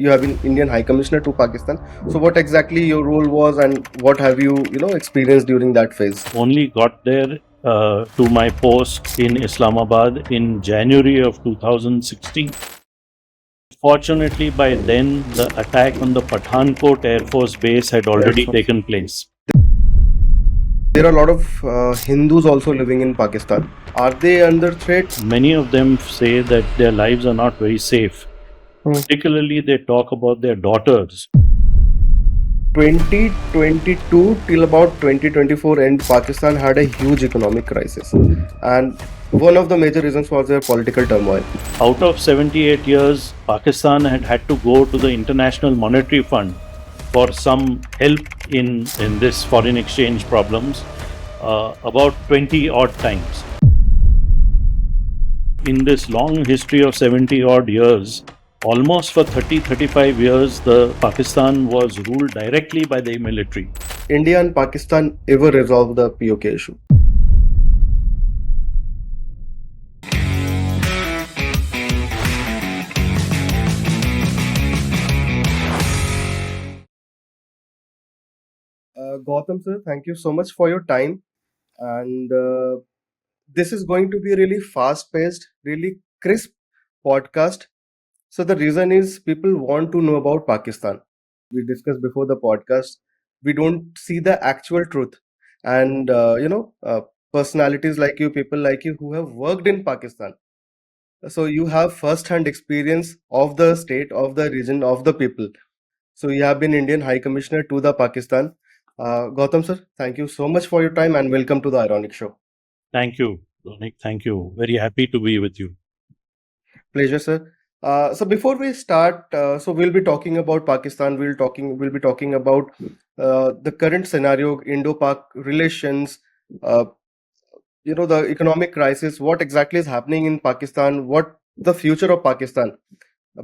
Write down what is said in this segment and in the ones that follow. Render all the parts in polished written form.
You have been Indian High Commissioner to Pakistan. So what exactly your role was and what have you experienced during that phase? Only got there to my post in Islamabad in January of 2016. Fortunately, by then, the attack on the Pathankot Air Force Base had already taken place. There are a lot of Hindus also living in Pakistan. Are they under threat? Many of them say that their lives are not very safe. Particularly, they talk about their daughters. 2022 till about 2024 end, Pakistan had a huge economic crisis, and one of the major reasons was their political turmoil. Out of 78 years, Pakistan had to go to the International Monetary Fund for some help in this foreign exchange problems about 20 odd times. In this long history of 70 odd years, almost for 35 years, the Pakistan was ruled directly by the military. India and Pakistan ever resolved the PoK issue? Gautam sir, thank you so much for your time. And this is going to be a really fast-paced, really crisp podcast. So the reason is people want to know about Pakistan. We discussed before the podcast. We don't see the actual truth, and personalities like you, people like you who have worked in Pakistan. So you have first-hand experience of the state, of the region, of the people. So you have been Indian High Commissioner to the Pakistan. Gautam sir, thank you so much for your time and welcome to the iRonik show. Thank you, Ronik. Thank you. Very happy to be with you. Pleasure, sir. So before we start, so we'll be talking about Pakistan. We'll be talking about the current scenario, Indo-Pak relations. The economic crisis. What exactly is happening in Pakistan? What the future of Pakistan?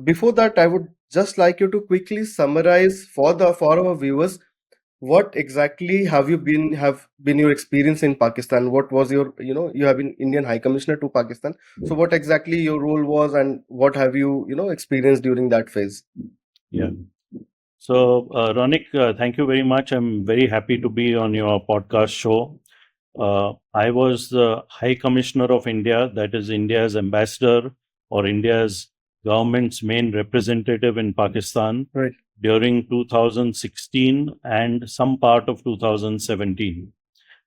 Before that, I would just like you to quickly summarize for our viewers what exactly have been your experience in Pakistan? What was your you have been Indian High Commissioner to Pakistan. So what exactly your role was and what have you experienced during that phase? Yeah. So, Ronik, thank you very much. I'm very happy to be on your podcast show. I was the High Commissioner of India, that is India's ambassador or India's government's main representative in Pakistan, Right. during 2016 and some part of 2017.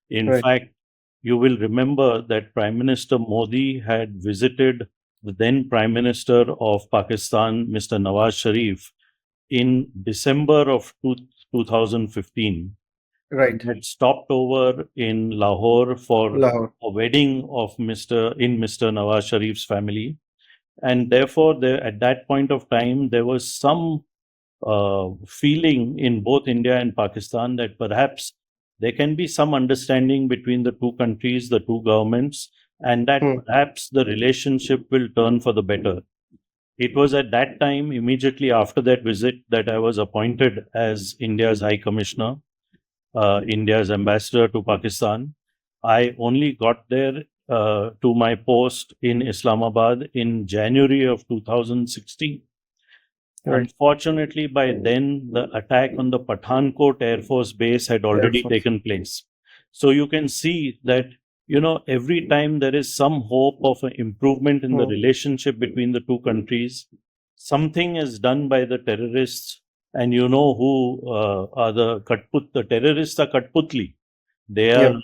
In Right. fact, you will remember that Prime Minister Modi had visited the then Prime Minister of Pakistan, Mr. Nawaz Sharif, in December of 2015. Right. Had stopped over in Lahore for Lahore. a wedding of Mr. Nawaz Sharif's family. And therefore, at that point of time, there was some feeling in both India and Pakistan that perhaps there can be some understanding between the two countries, the two governments, and that perhaps the relationship will turn for the better. It was at that time, immediately after that visit, that I was appointed as India's High Commissioner, India's ambassador to Pakistan. I only got there to my post in Islamabad in January of 2016. Right. Unfortunately, by then, the attack on the Pathankot Air Force Base had already taken place. So you can see that, every time there is some hope of an improvement in the relationship between the two countries, something is done by the terrorists. And you know who are the terrorists are Katputli. They are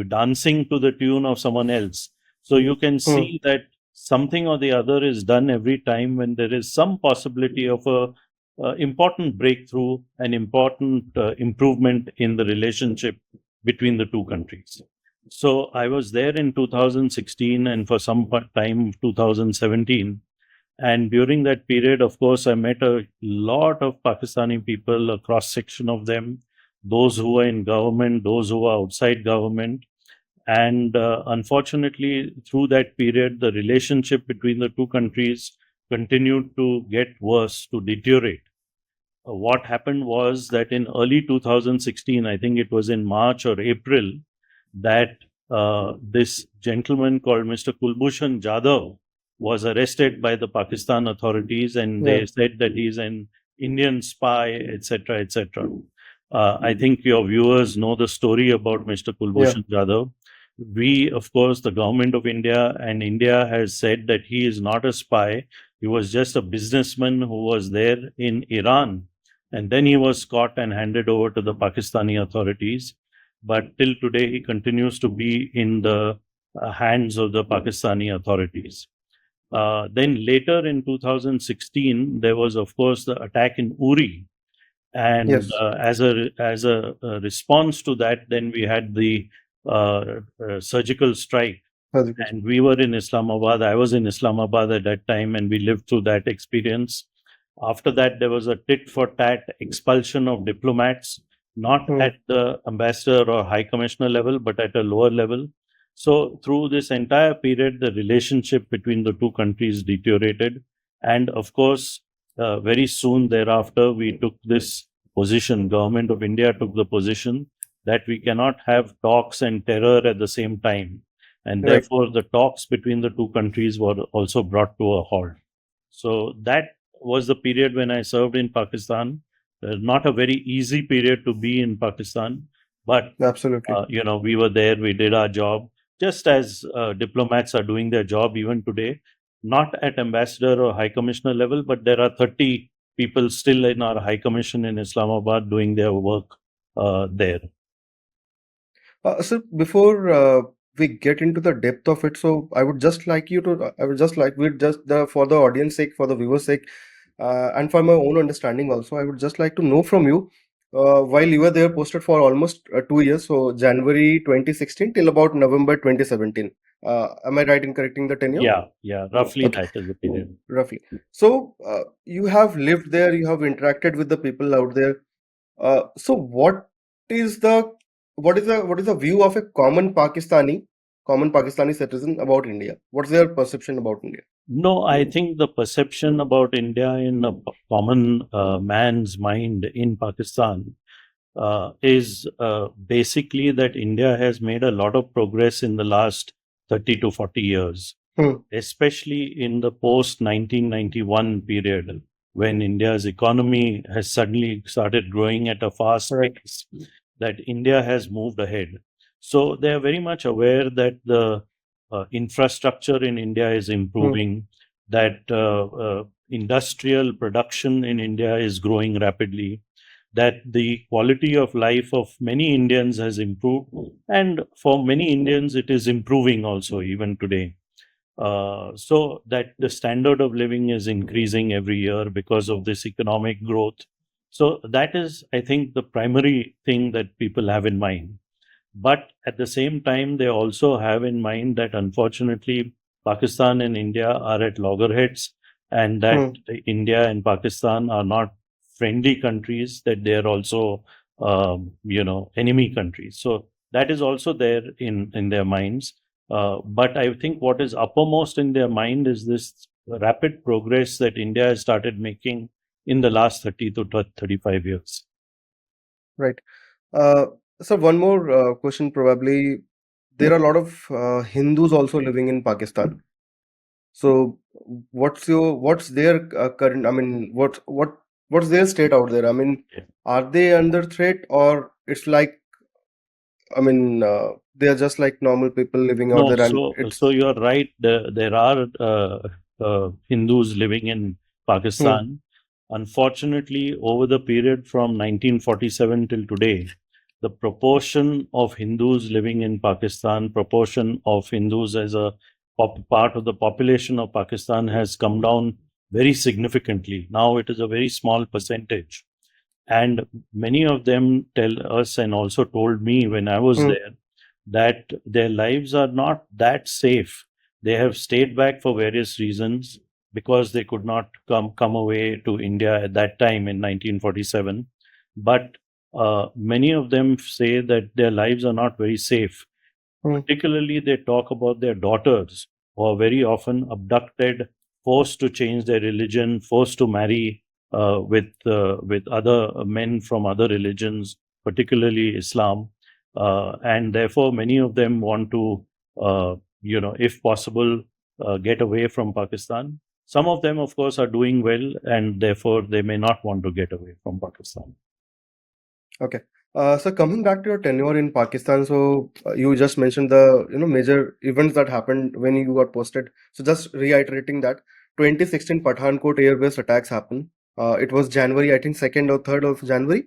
dancing to the tune of someone else. So you can see that something or the other is done every time when there is some possibility of a important breakthrough, an important improvement in the relationship between the two countries. So I was there in 2016 and for some time 2017. And during that period, of course, I met a lot of Pakistani people, a cross section of them, those who are in government, those who are outside government. And unfortunately, through that period, the relationship between the two countries continued to get worse, to deteriorate. What happened was that in early 2016, I think it was in March or April, that this gentleman called Mr. Kulbhushan Jadhav was arrested by the Pakistan authorities, and they said that he's an Indian spy, etc., etc. I think your viewers know the story about Mr. Kulbhushan Jadhav. We, of course, the government of India and India has said that he is not a spy. He was just a businessman who was there in Iran. And then he was caught and handed over to the Pakistani authorities. But till today, he continues to be in the hands of the Pakistani authorities. Then later in 2016, there was, of course, the attack in Uri. And as a response to that, then we had the surgical strike. And we were in Islamabad. I was in Islamabad at that time, and we lived through that experience. After that, there was a tit for tat expulsion of diplomats, not at the ambassador or high commissioner level, but at a lower level. So through this entire period, the relationship between the two countries deteriorated. And of course, very soon thereafter, we took this position, Government of India took the position that we cannot have talks and terror at the same time. And therefore, the talks between the two countries were also brought to a halt. So that was the period when I served in Pakistan. Not a very easy period to be in Pakistan, but absolutely, we were there, we did our job, just as diplomats are doing their job even today, not at ambassador or high commissioner level, but there are 30 people still in our high commission in Islamabad doing their work there. So before we get into the depth of it, so I would just like for the audience sake, for the viewers sake, and for my own understanding also, I would just like to know from you, while you were there posted for almost 2 years, so January 2016 till about November 2017. Am I right in correcting the tenure? Yeah, roughly that is the period. Roughly. So you have lived there, you have interacted with the people out there. So what is the view of a common Pakistani citizen about India? What's their perception about India? No, I think the perception about India in a common man's mind in Pakistan is basically that India has made a lot of progress in the last 30 to 40 years, especially in the post-1991 period, when India's economy has suddenly started growing at a fast pace, that India has moved ahead. So they are very much aware that the infrastructure in India is improving, that industrial production in India is growing rapidly, that the quality of life of many Indians has improved, and for many Indians it is improving also even today. So that the standard of living is increasing every year because of this economic growth. So that is, I think, the primary thing that people have in mind. But at the same time, they also have in mind that unfortunately, Pakistan and India are at loggerheads, and that India and Pakistan are not friendly countries, that they are also, enemy countries. So that is also there in their minds. But I think what is uppermost in their mind is this rapid progress that India has started making in the last 30 to 35 years. Right. So one more question, probably. There are a lot of Hindus also living in Pakistan. So what's their current? I mean, what's their state out there? I mean, are they under threat, or it's like, I mean, they are just like normal people living out there? So you're right. There are Hindus living in Pakistan. Unfortunately, over the period from 1947 till today, the proportion of Hindus living in Pakistan, proportion of Hindus as a part of the population of Pakistan has come down very significantly. Now it is a very small percentage. And many of them tell us, and also told me when I was there, that their lives are not that safe. They have stayed back for various reasons, because they could not come away to India at that time in 1947. But many of them say that their lives are not very safe. Particularly, they talk about their daughters, who are very often abducted, forced to change their religion, forced to marry with other men from other religions, particularly Islam. And therefore, many of them want to, if possible, get away from Pakistan. Some of them, of course, are doing well, and therefore they may not want to get away from Pakistan. Okay. So coming back to your tenure in Pakistan, so you just mentioned the major events that happened when you got posted. So just reiterating that 2016 Pathankot air-based attacks happened. It was January, I think 2nd or 3rd of January.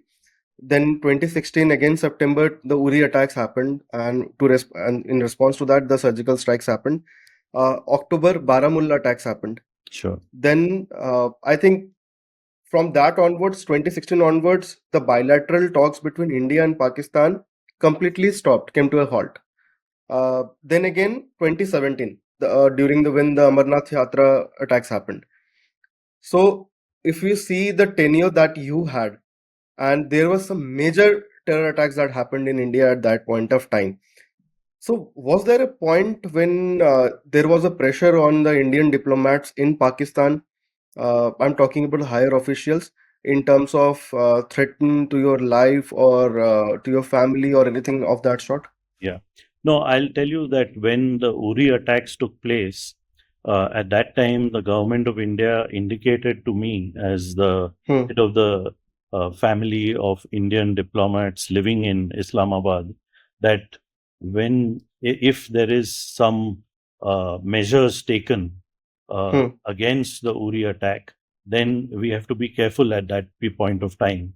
Then 2016 again September the Uri attacks happened, and and in response to that the surgical strikes happened. October Baramulla attacks happened. Sure. Then I think from that onwards, 2016 onwards, the bilateral talks between India and Pakistan completely stopped, came to a halt. Then again, 2017, when the Amarnath Yatra attacks happened. So, if you see the tenure that you had, and there was some major terror attacks that happened in India at that point of time. So, was there a point when there was a pressure on the Indian diplomats in Pakistan? I'm talking about the higher officials in terms of threaten to your life or to your family or anything of that sort? Yeah. No, I'll tell you that when the Uri attacks took place, at that time, the government of India indicated to me as the head of the family of Indian diplomats living in Islamabad that if there is some measures taken against the Uri attack, then we have to be careful at that point of time.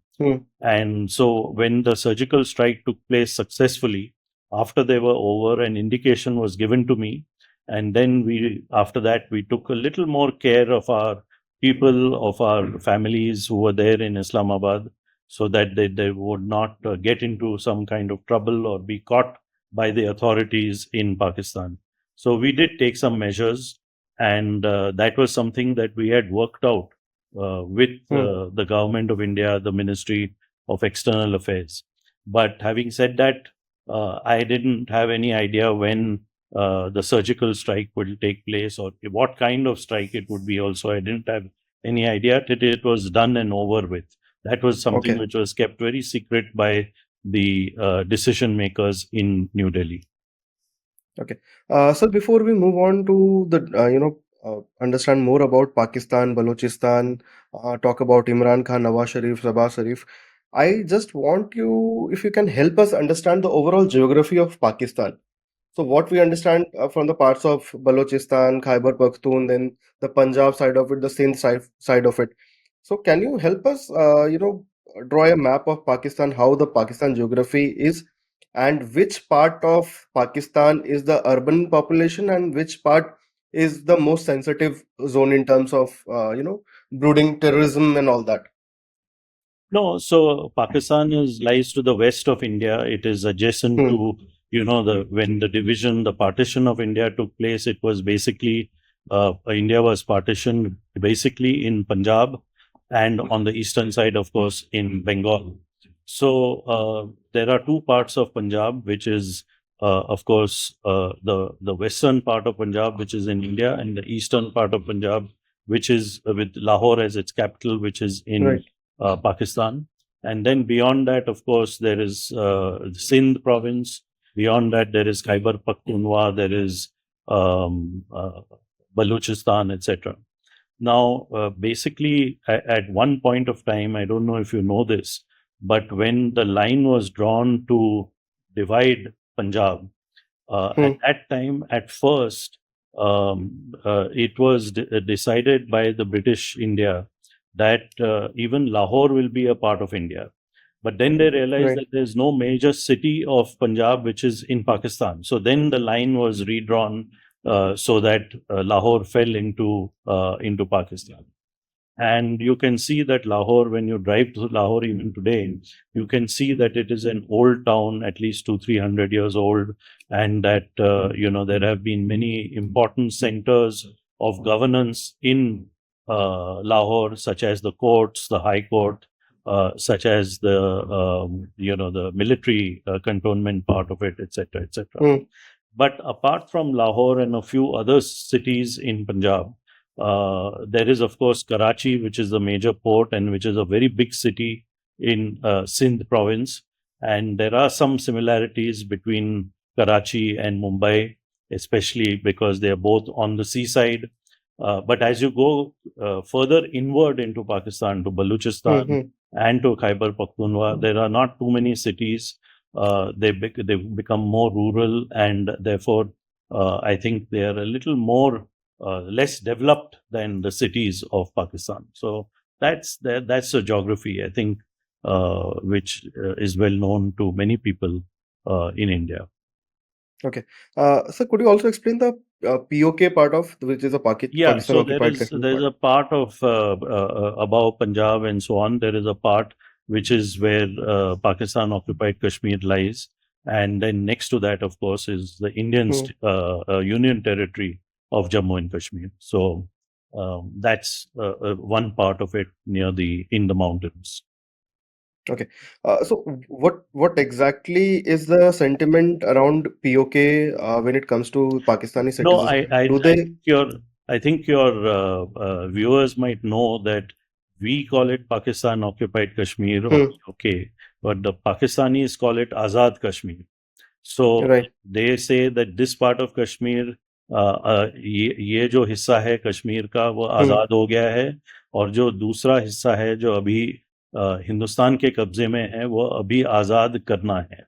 And so when the surgical strike took place successfully, after they were over, an indication was given to me. And then after that, we took a little more care of our people, of our families who were there in Islamabad, so that they would not get into some kind of trouble or be caught by the authorities in Pakistan. So we did take some measures, and that was something that we had worked out with the government of India, the Ministry of External Affairs. But having said that, I didn't have any idea when the surgical strike will take place or what kind of strike it would be also. I didn't have any idea that it was done and over with. That was something which was kept very secret by the decision makers in New Delhi. Okay. So before we move on to the, understand more about Pakistan, Balochistan, talk about Imran Khan, Nawaz Sharif, Sabah Sharif, I just want you, if you can help us understand the overall geography of Pakistan. So what we understand from the parts of Balochistan, Khyber Pakhtunkhwa, then the Punjab side of it, the Sindh side of it. So can you help us, draw a map of Pakistan, how the Pakistan geography is, and which part of Pakistan is the urban population and which part is the most sensitive zone in terms of, brooding terrorism and all that? No, so Pakistan lies to the west of India. It is adjacent to, when the partition of India took place, it was basically, India was partitioned basically in Punjab and on the eastern side, of course, in Bengal. So there are two parts of Punjab, which is, of course, the western part of Punjab, which is in India, and the eastern part of Punjab, which is with Lahore as its capital, which is in Pakistan. And then beyond that, of course, there is Sindh province. Beyond that, there is Khyber Pakhtunkhwa, there is Balochistan, etc. Now, basically, at one point of time, I don't know if you know this, but when the line was drawn to divide Punjab, at that time, at first, it was decided by the British India that even Lahore will be a part of India. But then they realized that there's no major city of Punjab which is in Pakistan. So then the line was redrawn so that Lahore fell into Pakistan. And you can see that Lahore, when you drive to Lahore even today, you can see that it is an old town, at least 200-300 years old, and that there have been many important centers of governance in Lahore, such as the courts, the High Court, such as the military cantonment part of it, etc., etc. But apart from Lahore and a few other cities in Punjab, there is, of course, Karachi, which is the major port and which is a very big city in Sindh province. And there are some similarities between Karachi and Mumbai. especially because they are both on the seaside. But as you go further inward into Pakistan, to Balochistan and to Khyber Pakhtunkhwa, there are not too many cities. They become more rural, and therefore, I think they are a little more less developed than the cities of Pakistan. So that's the geography, I think, which is well known to many people in India. Okay. So could you also explain the PoK part of which is a Pakistan So occupied Kashmir there's part? a part of above Punjab and so on. There is a part which is where Pakistan occupied Kashmir lies, and then next to that, of course, is the Indian Union territory of Jammu and Kashmir. So that's one part of it in the mountains. Okay. So what exactly is the sentiment around PoK when it comes to Pakistani No, citizens? Do they? I think your viewers might know that we call it Pakistan occupied Kashmir or PoK, but the Pakistanis call it Azad Kashmir. So Right. they say that this part of Kashmir, ये जो हिस्सा है कश्मीर का वो आज़ाद हो गया है, और जो दूसरा हिस्सा है जो अभी हिंदुस्तान के कब्जे में है वो अभी आज़ाद करना है.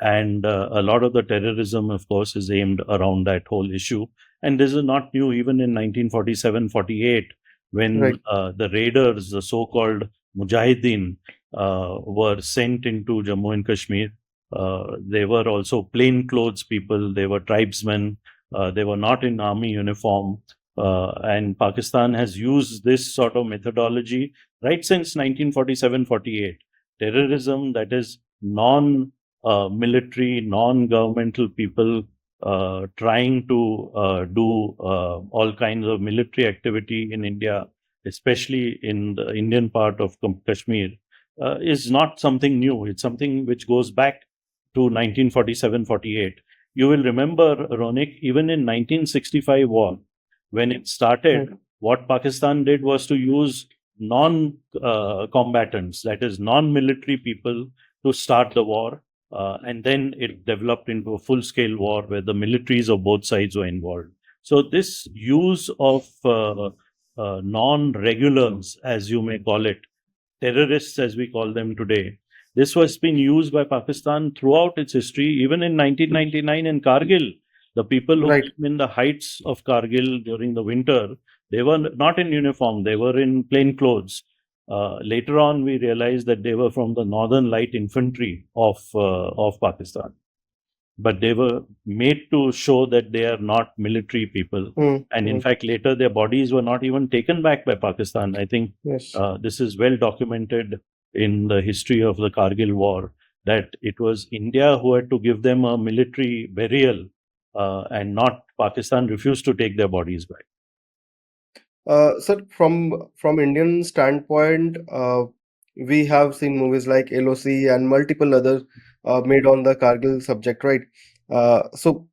And a lot of the terrorism, of course, is aimed around that whole issue. And this is not new. Even in 1947-48, when the raiders, the so-called Mujahideen, were sent into Jammu and Kashmir, they were also plainclothes people. They were tribesmen. They were not in army uniform. And Pakistan has used this sort of methodology right since 1947-48. Terrorism that is military, non-governmental people trying to do all kinds of military activity in India, especially in the Indian part of Kashmir, is not something new. It's something which goes back to 1947-48. You will remember, Ronik, even in 1965 war, when it started, what Pakistan did was to use non-combatants, that is non-military people, to start the war. And then it developed into a full-scale war where the militaries of both sides were involved. So this use of non-regulars, as you may call it, terrorists as we call them today, this was being used by Pakistan throughout its history. Even in 1999 in Kargil, the people who came in the heights of Kargil during the winter, they were not in uniform, they were in plain clothes. Later on, we realized that they were from the Northern Light Infantry of Pakistan, but they were made to show that they are not military people. And in fact, later their bodies were not even taken back by Pakistan. I think this is well documented in the history of the Kargil War, that it was India who had to give them a military burial, and not Pakistan refused to take their bodies back. Sir, from Indian standpoint, we have seen movies like LOC and multiple others made on the Kargil subject, right? So,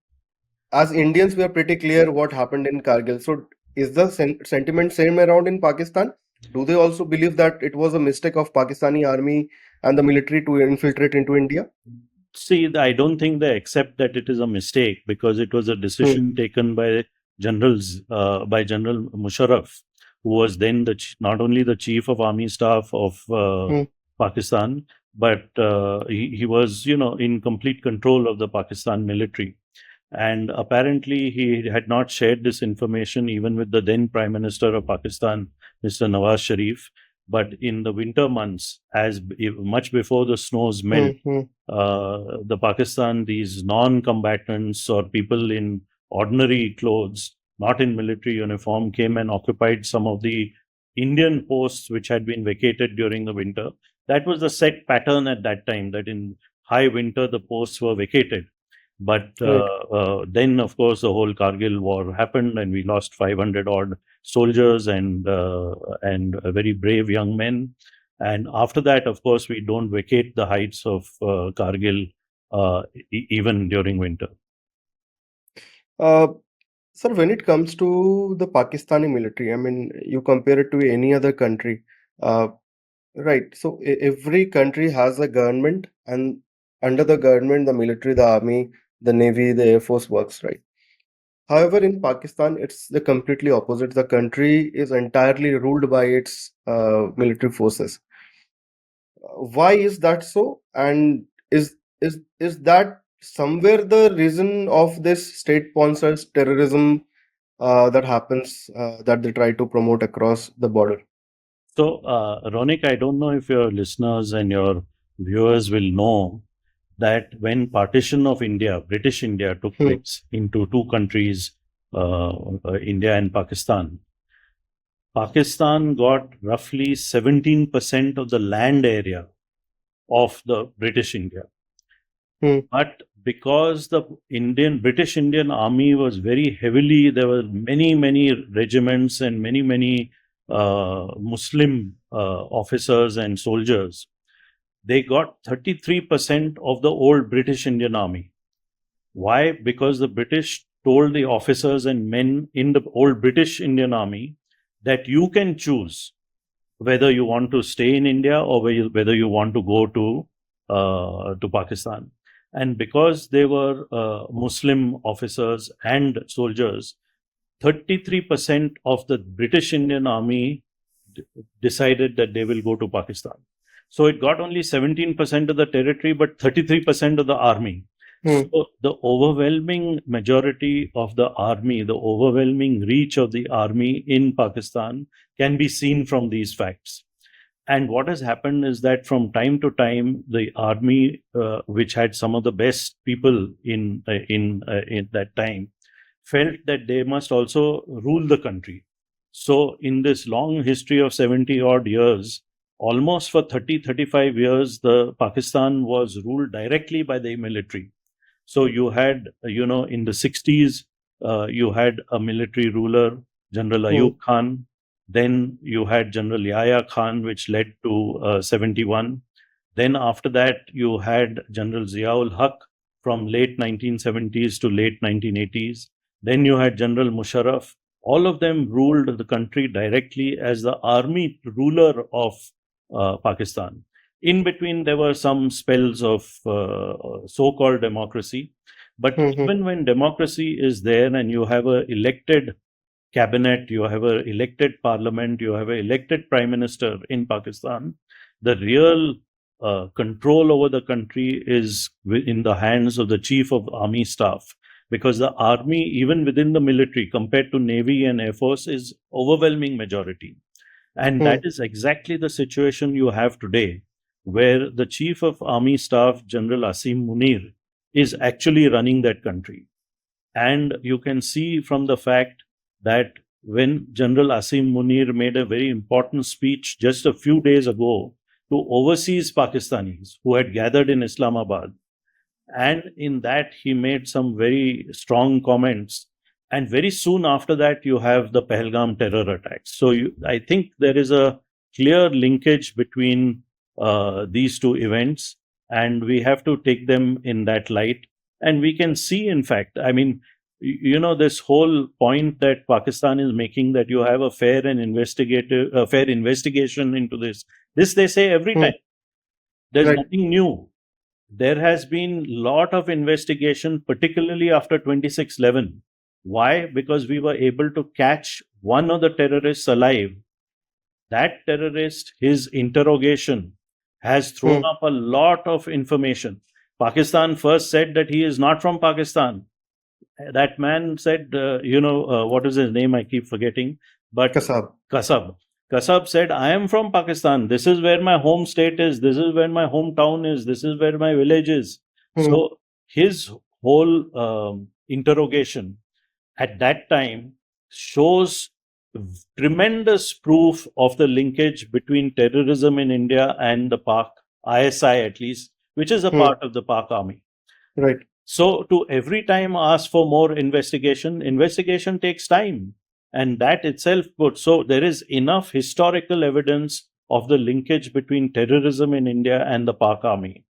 as Indians, we are pretty clear what happened in Kargil. So, is the sentiment same around in Pakistan? Do they also believe that it was a mistake of Pakistani army and the military to infiltrate into India? See, I don't think they accept that it is a mistake, because it was a decision taken by General Musharraf, who was then not only the chief of army staff of Pakistan, but he was, in complete control of the Pakistan military. And apparently he had not shared this information even with the then Prime Minister of Pakistan, Mr. Nawaz Sharif. But in the winter months, much before the snows melt, the Pakistan, these non-combatants or people in ordinary clothes, not in military uniform, came and occupied some of the Indian posts which had been vacated during the winter. That was the set pattern at that time, that in high winter the posts were vacated. But then, of course, the whole Kargil war happened, and we lost 500 odd soldiers and very brave young men. And after that, of course, we don't vacate the heights of Kargil even during winter. Sir, when it comes to the Pakistani military, I mean, you compare it to any other country, right? So every country has a government, and under the government, the military, the army, the navy, the air force works, right? However, in Pakistan, it's the completely opposite. The country is entirely ruled by its military forces. Why is that so? And is that somewhere the reason of this state-sponsored terrorism that happens that they try to promote across the border? So, Ronik, I don't know if your listeners and your viewers will know that when partition of India, British India, took place into two countries, India and Pakistan, Pakistan got roughly 17% of the land area of the British India. But because the British Indian Army was very heavily, there were many regiments and many Muslim officers and soldiers. They got 33% of the old British Indian Army. Why? Because the British told the officers and men in the old British Indian Army that you can choose whether you want to stay in India or whether you want to go to Pakistan. And because they were Muslim officers and soldiers, 33% of the British Indian Army decided that they will go to Pakistan. So it got only 17% of the territory, but 33% of the army. So the overwhelming majority of the army, the overwhelming reach of the army in Pakistan can be seen from these facts. And what has happened is that from time to time, the army, which had some of the best people in that time, felt that they must also rule the country. So in this long history of 70 odd years, almost for 35 years, the Pakistan was ruled directly by the military. So you had, in the 60s, you had a military ruler, General Ayub Khan. Then you had General Yahya Khan, which led to 71. Then after that, you had General Ziaul Haq from late 1970s to late 1980s. Then you had General Musharraf. All of them ruled the country directly as the army ruler of Pakistan. In between, there were some spells of so-called democracy. But even when democracy is there and you have an elected cabinet, you have an elected parliament, you have an elected prime minister in Pakistan, the real control over the country is in the hands of the chief of army staff. Because the army, even within the military, compared to Navy and Air Force, is overwhelming majority. And that is exactly the situation you have today, where the Chief of Army Staff, General Asim Munir, is actually running that country. And you can see from the fact that when General Asim Munir made a very important speech just a few days ago to overseas Pakistanis who had gathered in Islamabad, and in that he made some very strong comments. And very soon after that, you have the Pahalgam terror attacks. So I think there is a clear linkage between these two events, and we have to take them in that light. And we can see, in fact, I mean, this whole point that Pakistan is making, that you have a fair investigation into this. This they say every time. There's nothing new. There has been a lot of investigation, particularly after 26/11. Why? Because we were able to catch one of the terrorists alive. That terrorist, his interrogation has thrown up a lot of information. Pakistan first said that he is not from Pakistan. That man said, what is his name? I keep forgetting. But Kasab. Kasab said, I am from Pakistan. This is where my home state is. This is where my hometown is. This is where my village is. So his whole interrogation at that time shows tremendous proof of the linkage between terrorism in India and the PoK, ISI at least, which is a part of the PoK army. Right. So to every time ask for more investigation takes time. And that itself good. So there is enough historical evidence of the linkage between terrorism in India and the PoK army.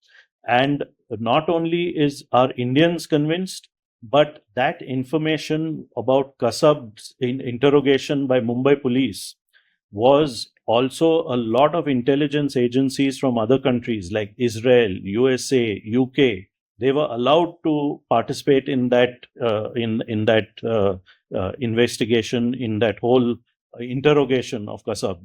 And not only are Indians convinced, but that information about Kasab's interrogation by Mumbai police was also a lot of intelligence agencies from other countries like Israel, USA, UK, they were allowed to participate in that investigation, in that whole interrogation of Kasab,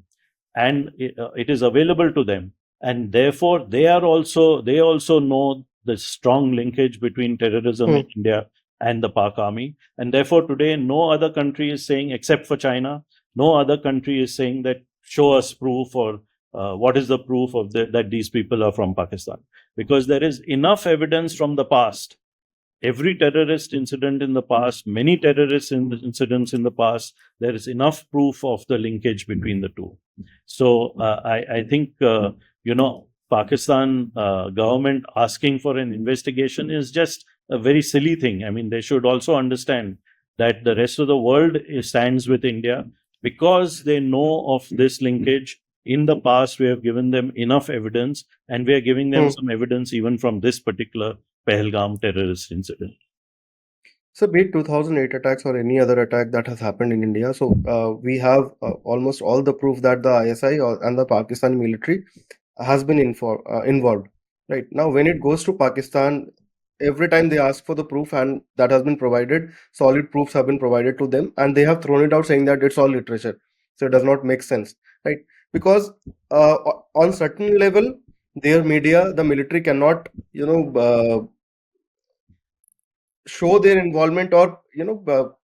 and it is available to them, and therefore they also know the strong linkage between terrorism in India and the Pak Army, and therefore today no other country is saying, except for China, no other country is saying that show us proof, or what is the proof of that these people are from Pakistan, because there is enough evidence from the past. Every terrorist incident in the past, many terrorist incidents in the past, there is enough proof of the linkage between the two. So I think, Pakistan government asking for an investigation is just a very silly thing. I mean, they should also understand that the rest of the world stands with India because they know of this linkage. In the past, we have given them enough evidence, and we are giving them some evidence even from this particular Pahalgam terrorist incident. So, be it 2008 attacks or any other attack that has happened in India, so we have almost all the proof that the ISI and the Pakistan military has been involved. Right now, when it goes to Pakistan, every time they ask for the proof, and that has been provided, solid proofs have been provided to them, and they have thrown it out saying that it's all literature. So it does not make sense, right? Because on certain level, their media, the military cannot, show their involvement or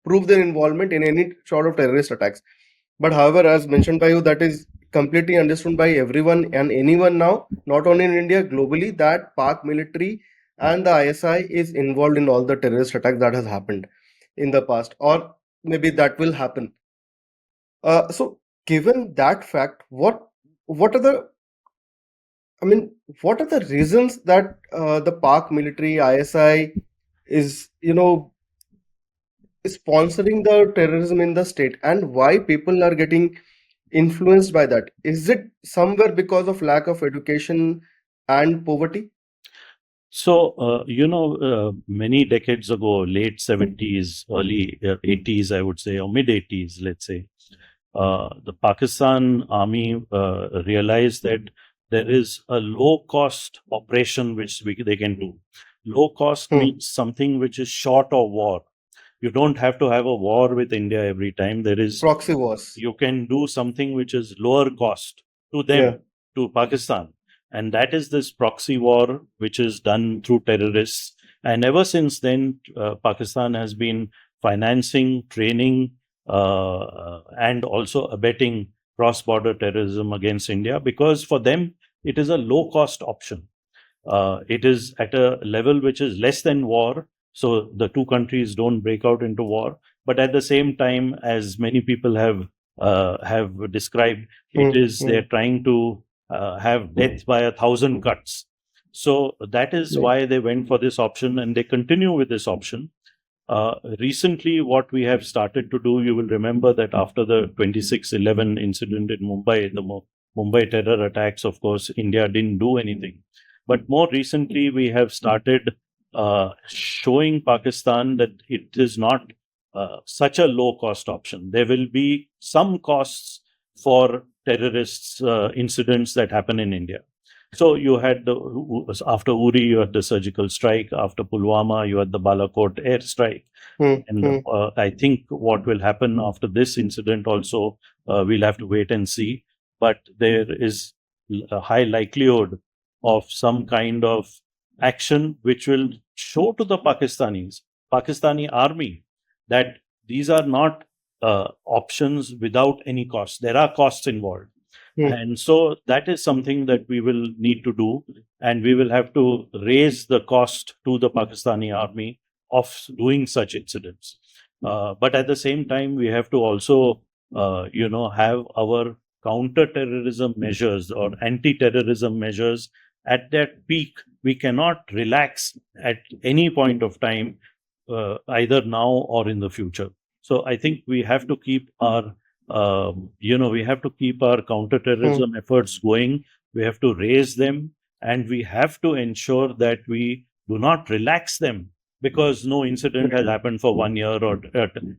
prove their involvement in any sort of terrorist attacks. But however, as mentioned by you, that is completely understood by everyone and anyone now, not only in India, globally, that Pak military and the ISI is involved in all the terrorist attacks that has happened in the past, or maybe that will happen. So given that fact, what are the what are the reasons that the Pak military, ISI is sponsoring the terrorism in the state, and why people are getting influenced by that? Is it somewhere because of lack of education and poverty? So, many decades ago, late 70s, early 80s, I would say, or mid 80s, let's say, the Pakistan Army realized that there is a low-cost operation which they can do. Low cost means something which is short of war. You don't have to have a war with India every time. There is proxy wars. You can do something which is lower cost to them, to Pakistan. And that is this proxy war, which is done through terrorists. And ever since then, Pakistan has been financing, training, and also abetting cross-border terrorism against India, because for them, it is a low-cost option. It is at a level which is less than war, so the two countries don't break out into war. But at the same time, as many people have described, they're trying to have death by 1,000 cuts. So that is why they went for this option, and they continue with this option. Recently, what we have started to do, you will remember that after the 26/11 incident in Mumbai, the Mumbai terror attacks, of course, India didn't do anything. But more recently, we have started showing Pakistan that it is not such a low-cost option. There will be some costs for terrorists incidents that happen in India. So you had after Uri, you had the surgical strike. After Pulwama, you had the Balochistan airstrike. And I think what will happen after this incident also, we'll have to wait and see. But there is a high likelihood of some kind of action which will show to the Pakistani army, that these are not options without any cost. There are costs involved. And so that is something that we will need to do, and we will have to raise the cost to the Pakistani army of doing such incidents. But at the same time, we have to also, have our counter-terrorism measures or anti-terrorism measures at that peak. We cannot relax at any point of time, either now or in the future. So I think we have to keep our counter-terrorism efforts going. We have to raise them, and we have to ensure that we do not relax them because no incident has happened for 1 year or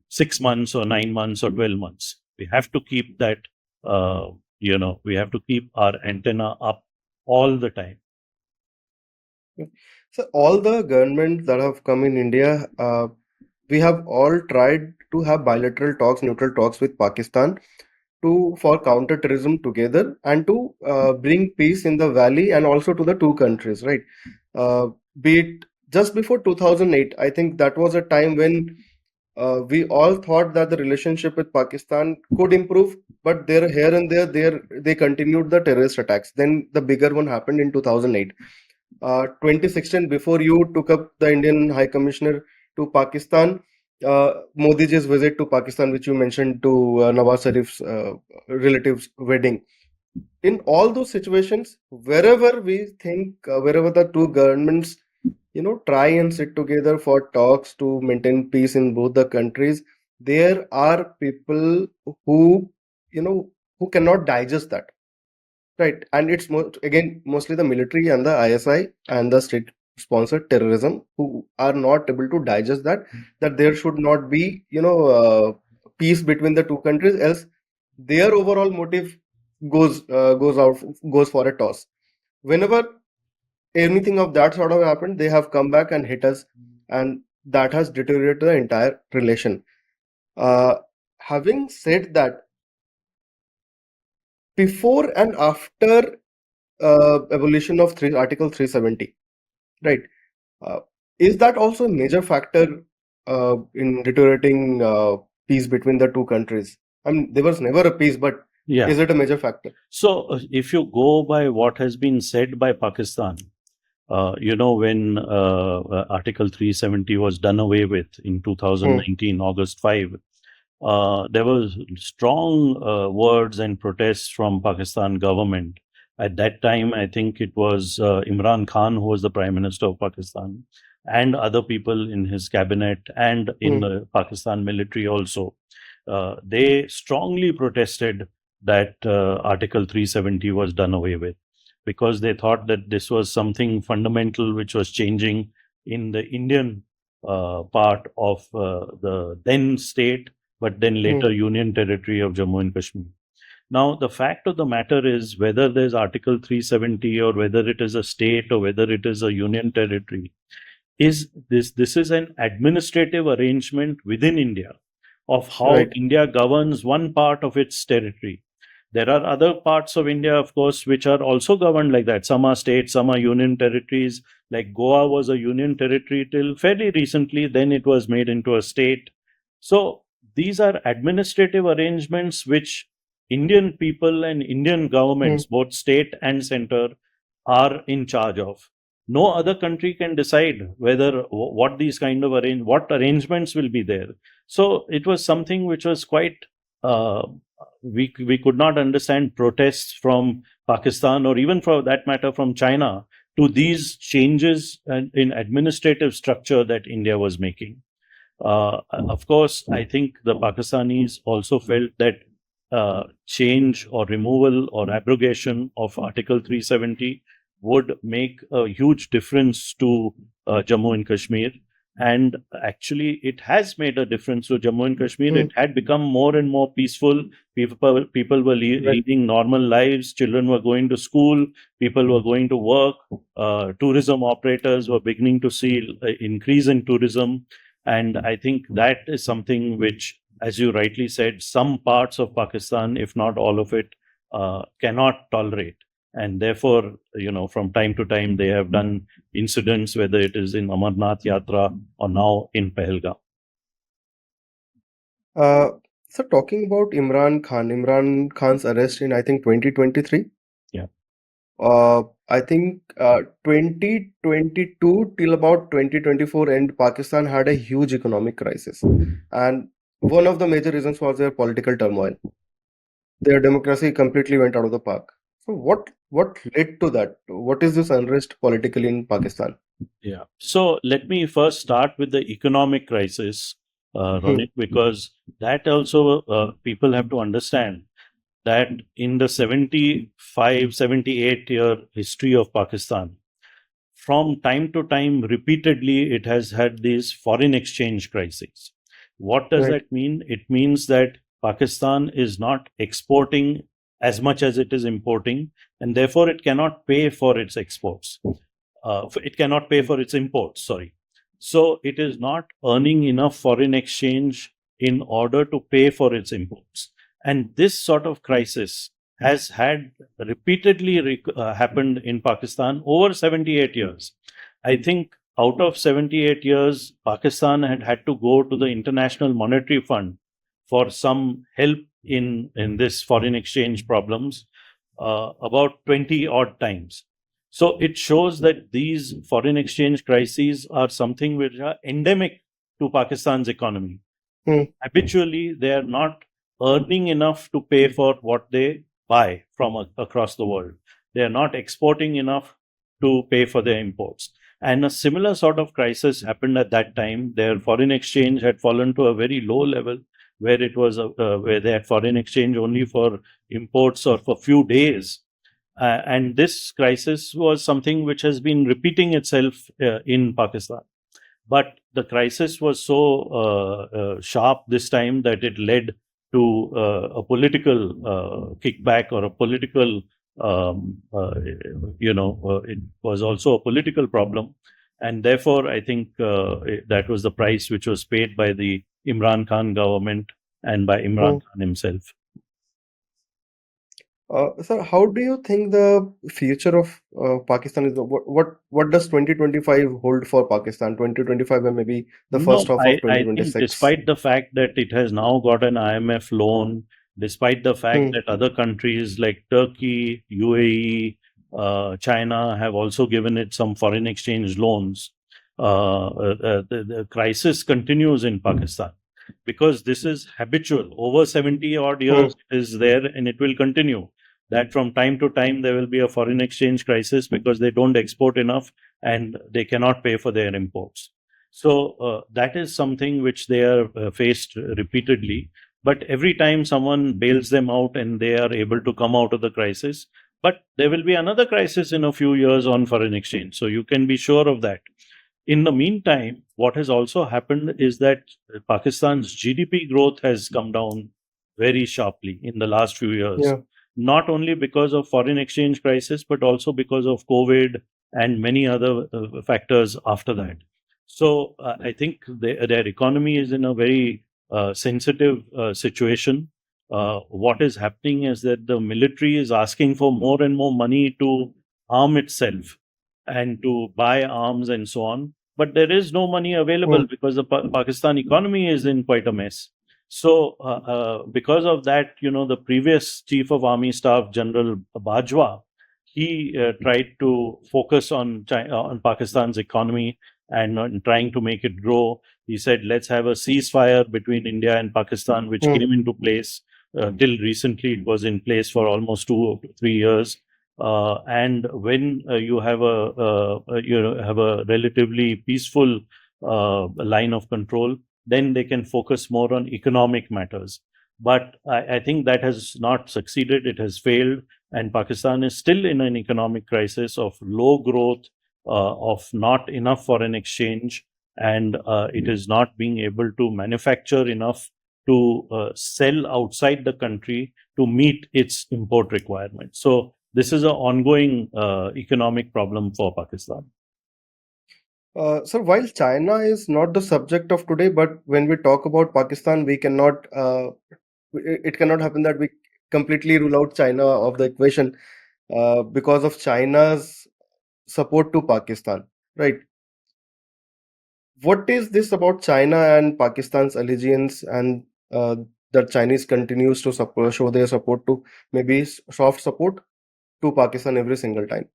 6 months or 9 months or 12 months. We have to keep that, we have to keep our antenna up all the time. So all the governments that have come in India, we have all tried to have bilateral talks, neutral talks with Pakistan to for counter-terrorism together and to bring peace in the valley and also to the two countries, right? Be it just before 2008, I think that was a time when we all thought that the relationship with Pakistan could improve, but there, here and there, they continued the terrorist attacks. Then the bigger one happened in 2008. 2016, before you took up the Indian High Commissioner to Pakistan, Modi ji's visit to Pakistan, which you mentioned, to Nawaz Sharif's relatives' wedding. In all those situations, wherever we think, wherever the two governments, try and sit together for talks to maintain peace in both the countries, there are people who, who cannot digest that. Right, and it's again mostly the military and the ISI and the state-sponsored terrorism who are not able to digest that there should not be peace between the two countries, else their overall motive goes for a toss. Whenever anything of that sort of happened, they have come back and hit us, and that has deteriorated the entire relation. Having said that, before and after abolition of Article 370, right? Uh, is that also a major factor in deteriorating peace between the two countries? I mean, there was never a peace, but Yeah. is it a major factor? So, if you go by what has been said by Pakistan, when Article 370 was done away with in 2019, August 5, there were strong words and protests from Pakistan government. At that time, I think it was Imran Khan who was the Prime Minister of Pakistan, and other people in his cabinet and in the Pakistan military also. They strongly protested that Article 370 was done away with, because they thought that this was something fundamental which was changing in the Indian part of the then state, but then later Union Territory of Jammu and Kashmir. Now, the fact of the matter is, whether there's Article 370 or whether it is a state or whether it is a Union Territory, this is an administrative arrangement within India of how India governs one part of its territory. There are other parts of India, of course, which are also governed like that. Some are states, some are union territories. Like Goa was a union territory till fairly recently, then it was made into a state. So these are administrative arrangements which Indian people and Indian governments, both state and center, are in charge of. No other country can decide whether what these kind of what arrangements will be there. So it was something which was quite we could not understand protests from Pakistan, or even for that matter from China, to these changes in administrative structure that India was making. Of course, I think the Pakistanis also felt that change or removal or abrogation of Article 370 would make a huge difference to Jammu and Kashmir. And actually, it has made a difference to Jammu and Kashmir. It had become more and more peaceful. People were leading normal lives. Children were going to school. People were going to work. Tourism operators were beginning to see an increase in tourism. And I think that is something which, as you rightly said, some parts of Pakistan, if not all of it, cannot tolerate. And therefore, from time to time, they have done incidents, whether it is in Amarnath Yatra or now in Pahalgam. So talking about Imran Khan's arrest in, I think, 2023. Yeah. I think 2022 till about 2024 end, Pakistan had a huge economic crisis. And one of the major reasons was their political turmoil. Their democracy completely went out of the park. So what led to that? What is this unrest politically in Pakistan? Yeah. So let me first start with the economic crisis, Ronik, because that also people have to understand that in the 75, 78 year history of Pakistan, from time to time, repeatedly, it has had these foreign exchange crises. What does that mean? It means that Pakistan is not exporting as much as it is importing, and therefore it cannot pay for its exports. it cannot pay for its imports, sorry. So it is not earning enough foreign exchange in order to pay for its imports. And this sort of crisis has had repeatedly happened in Pakistan over 78 years. I think out of 78 years, Pakistan had to go to the International Monetary Fund for some help in this foreign exchange problems about 20 odd times. So it shows that these foreign exchange crises are something which are endemic to Pakistan's economy. Habitually, they are not earning enough to pay for what they buy from across the world. They are not exporting enough to pay for their imports. And a similar sort of crisis happened at that time. Their foreign exchange had fallen to a very low level, where it was where they had foreign exchange only for imports or for few days. And this crisis was something which has been repeating itself in Pakistan. But the crisis was so sharp this time that it led to a political kickback or a political, it was also a political problem. And therefore, I think that was the price which was paid by the Imran Khan government and by Imran Khan himself. Sir, how do you think the future of Pakistan is? What does 2025 hold for Pakistan? 2025 and maybe the first half of I think 2026. despite the fact that it has now got an IMF loan, despite the fact that other countries like Turkey, UAE, China have also given it some foreign exchange loans, the crisis continues in Pakistan because this is habitual. Over 70 odd years it is there and it will continue. That from time to time there will be a foreign exchange crisis because they don't export enough and they cannot pay for their imports. So that is something which they are faced repeatedly. But every time someone bails them out and they are able to come out of the crisis, but there will be another crisis in a few years on foreign exchange. So you can be sure of that. In the meantime, what has also happened is that Pakistan's GDP growth has come down very sharply in the last few years. Yeah. Not only because of foreign exchange crisis, but also because of COVID and many other factors after that. So I think their economy is in a very sensitive situation. What is happening is that the military is asking for more and more money to arm itself and to buy arms and so on. But there is no money available because the Pakistan economy is in quite a mess. So because of that, the previous Chief of Army Staff, General Bajwa, he tried to focus on Pakistan's economy and on trying to make it grow. He said, let's have a ceasefire between India and Pakistan, which came into place till recently. It was in place for almost 2 or 3 years. And when you have a relatively peaceful line of control, then they can focus more on economic matters. But I think that has not succeeded. It has failed. And Pakistan is still in an economic crisis of low growth, of not enough foreign exchange, and it is not being able to manufacture enough to sell outside the country to meet its import requirements. So this is an ongoing economic problem for Pakistan. So while China is not the subject of today, but when we talk about Pakistan, we cannot, it cannot happen that we completely rule out China of the equation because of China's support to Pakistan, right? What is this about China and Pakistan's allegiance and the Chinese continues to show their support to maybe soft support to Pakistan every single time?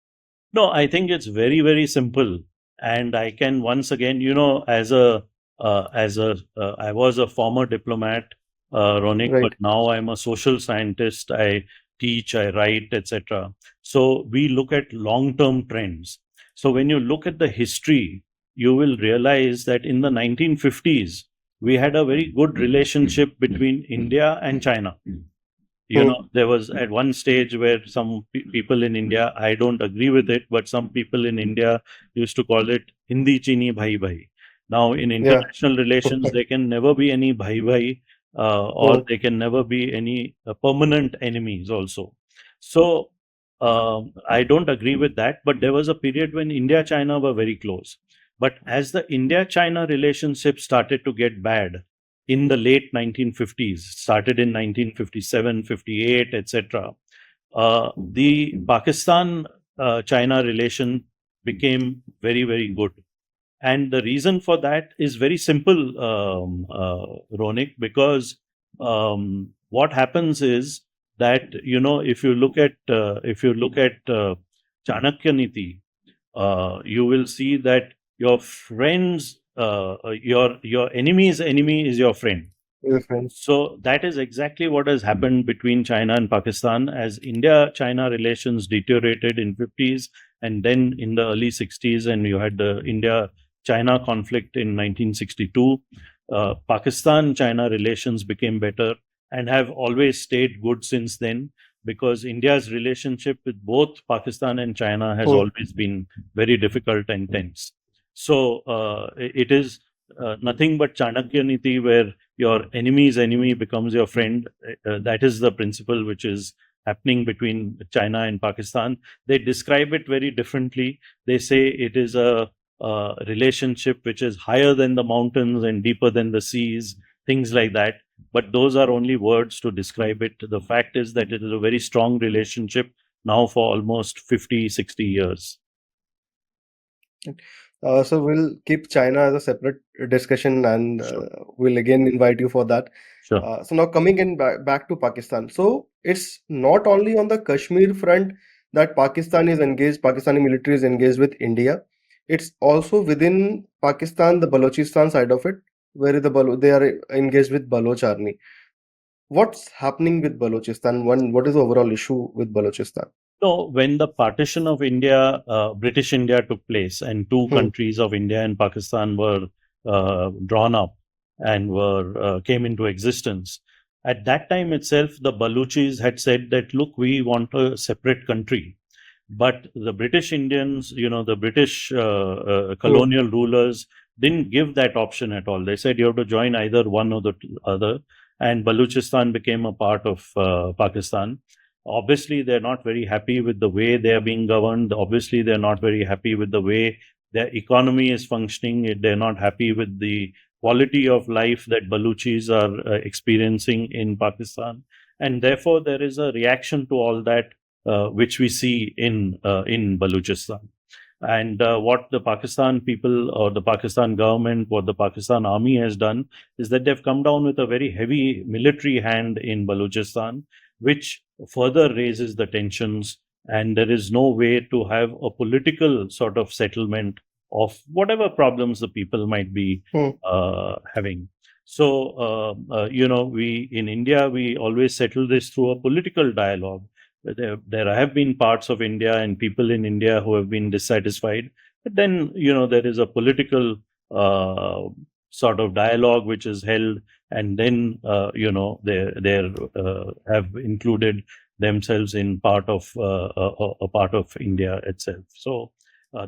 No, I think it's very, very simple. And I can once again, I was a former diplomat, Ronik, Right. but now I'm a social scientist. I teach, I write, etc. So we look at long-term trends. So when you look at the history, you will realize that in the 1950s, we had a very good relationship between India and China. There was at one stage where some people in India, I don't agree with it, but some people in India used to call it Hindi Chini Bhai Bhai. Now, in international relations, there can never be any Bhai Bhai, or there can never be any permanent enemies also. So, I don't agree with that, but there was a period when India China were very close. But as the India China relationship started to get bad in the late 1950s, started in 1957, 58, etc., the Pakistan China relation became very, very good. And the reason for that is very simple, Ronik, because what happens is that, if you look at Chanakya Niti, you will see that your friends, your enemy's enemy is your friend. Yes, friends. So that is exactly what has happened between China and Pakistan as India-China relations deteriorated in 50s and then in the early 60s, and you had the India-China conflict in 1962. Pakistan-China relations became better and have always stayed good since then, because India's relationship with both Pakistan and China has always been very difficult and tense. So it is nothing but Chanakya Niti, where your enemy's enemy becomes your friend. That is the principle which is happening between China and Pakistan. They describe it very differently. They say it is a relationship which is higher than the mountains and deeper than the seas, things like that. But those are only words to describe it. The fact is that it is a very strong relationship now for almost 50, 60 years. So we'll keep China as a separate discussion, and we'll again invite you for that. Sure. So now coming in back to Pakistan. So it's not only on the Kashmir front that Pakistan is engaged, Pakistani military is engaged with India. It's also within Pakistan, the Balochistan side of it, where they are engaged with Baloch army. What's happening with Balochistan? What is the overall issue with Balochistan? So when the partition of India, British India took place, and two countries of India and Pakistan were drawn up and came into existence, at that time itself, the Balochis had said that, look, we want a separate country. But the British Indians, the British colonial rulers didn't give that option at all. They said you have to join either one or the other, and Balochistan became a part of Pakistan. Obviously, they're not very happy with the way they are being governed. Obviously, they're not very happy with the way their economy is functioning. They're not happy with the quality of life that Balochis are experiencing in Pakistan. And therefore, there is a reaction to all that, which we see in Balochistan. And what the Pakistan people or the Pakistan government, what the Pakistan army has done is that they've come down with a very heavy military hand in Balochistan, which further raises the tensions. And there is no way to have a political sort of settlement of whatever problems the people might be having. So, we in India, we always settle this through a political dialogue. There have been parts of India and people in India who have been dissatisfied. But then, there is a political sort of dialogue which is held, and then, they have included themselves in part of a part of India itself. So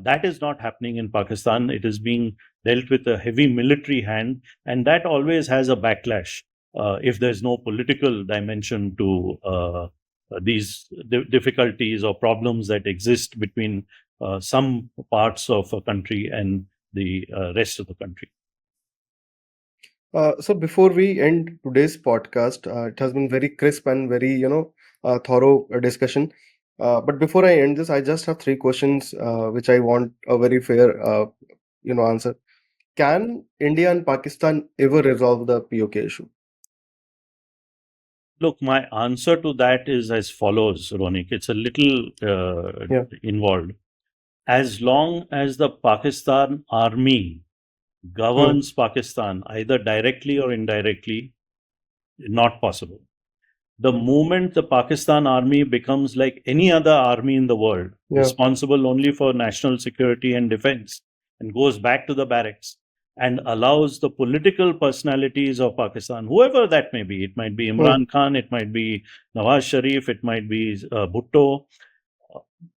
that is not happening in Pakistan. It is being dealt with a heavy military hand, and that always has a backlash if there's no political dimension to these difficulties or problems that exist between some parts of a country and the rest of the country. So before we end today's podcast, it has been very crisp and very, thorough discussion. But before I end this, I just have three questions, which I want a very fair, answer. Can India and Pakistan ever resolve the PoK issue? Look, my answer to that is as follows, Ronik. It's a little involved. As long as the Pakistan army governs Pakistan, either directly or indirectly, not possible. The moment the Pakistan army becomes like any other army in the world, responsible only for national security and defense, and goes back to the barracks and allows the political personalities of Pakistan, whoever that may be, it might be Imran Khan, it might be Nawaz Sharif, it might be Bhutto,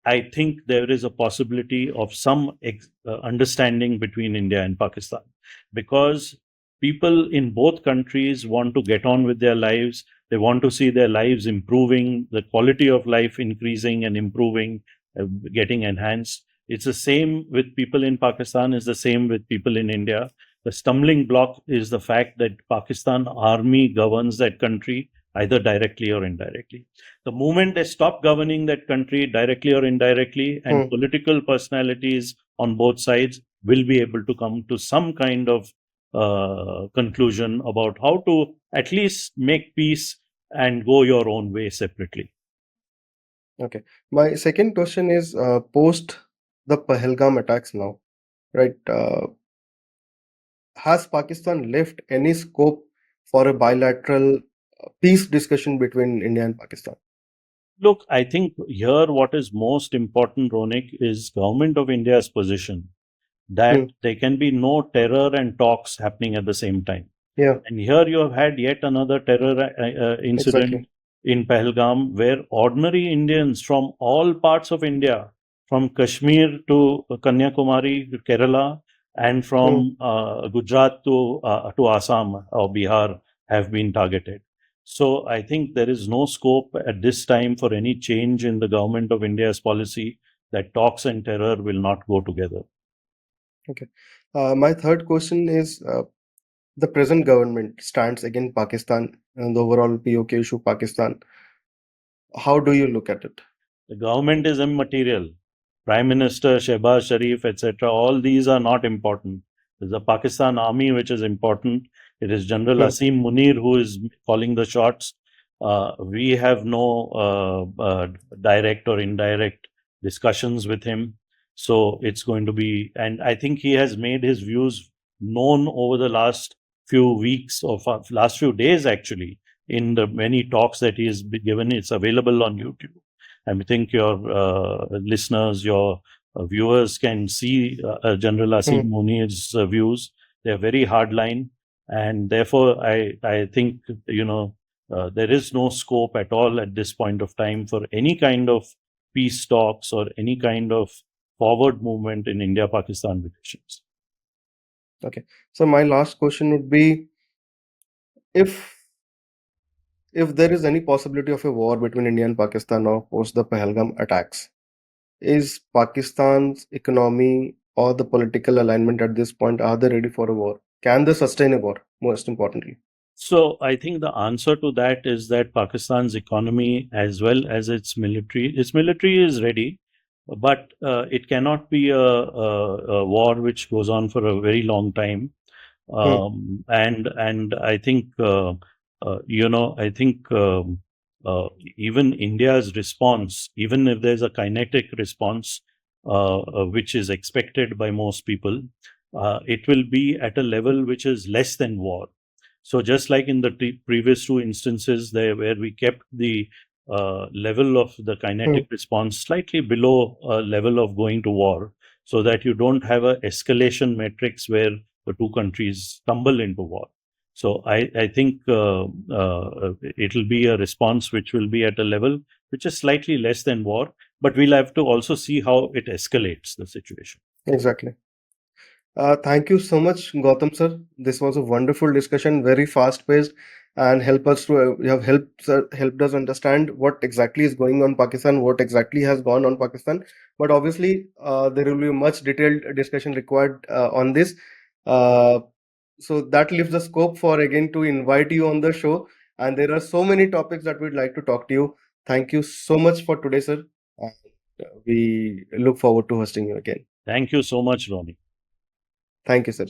I think there is a possibility of some understanding between India and Pakistan, because people in both countries want to get on with their lives. They want to see their lives improving, the quality of life increasing and improving, getting enhanced. It's the same with people in Pakistan, is the same with people in India. The stumbling block is the fact that Pakistan Army governs that country either directly or indirectly. The moment they stop governing that country directly or indirectly, and political personalities on both sides will be able to come to some kind of conclusion about how to at least make peace and go your own way separately. Okay. My second question is post the Pahalgam attacks now, right? Has Pakistan left any scope for a bilateral peace discussion between India and Pakistan? Look, I think here what is most important, Ronik, is Government of India's position that there can be no terror and talks happening at the same time. Yeah. And here you have had yet another terror incident in Pahalgam, where ordinary Indians from all parts of India, from Kashmir to Kanyakumari to Kerala, and from Gujarat to Assam or Bihar have been targeted. So I think there is no scope at this time for any change in the Government of India's policy that talks and terror will not go together. Okay. My third question is the present government stands against Pakistan and the overall PoK issue Pakistan. How do you look at it? The government is immaterial. Prime Minister, Shehbaz Sharif, etc. All these are not important. There's the Pakistan Army which is important. It is General Asim Munir who is calling the shots. We have no direct or indirect discussions with him. So it's going to be, and I think he has made his views known over the last few weeks or last few days actually in the many talks that he has given. It's available on YouTube. I think your listeners, your viewers can see General Asim Munir's views. They're very hardline, and therefore I think there is no scope at all at this point of time for any kind of peace talks or any kind of forward movement in India-Pakistan relations. Okay. So my last question would be, if there is any possibility of a war between India and Pakistan now post the Pahalgam attacks, is Pakistan's economy or the political alignment at this point, are they ready for a war? Can they sustain a war, most importantly? So I think the answer to that is that Pakistan's economy as well as its military is ready, but it cannot be a war which goes on for a very long time. And I think even India's response, even if there's a kinetic response which is expected by most people, it will be at a level which is less than war. So just like in the previous two instances there, where we kept the level of the kinetic response slightly below a level of going to war, so that you don't have a escalation matrix where the two countries stumble into war. So I think it'll be a response which will be at a level which is slightly less than war, but we'll have to also see how it escalates the situation. Exactly. Thank you so much, Gautam sir. This was a wonderful discussion, very fast paced, and helped us understand what exactly is going on in Pakistan, what exactly has gone on Pakistan. But obviously, there will be a much detailed discussion required on this. So that leaves the scope for again to invite you on the show. And there are so many topics that we'd like to talk to you. Thank you so much for today, sir. And we look forward to hosting you again. Thank you so much, Ronnie. Thank you, sir.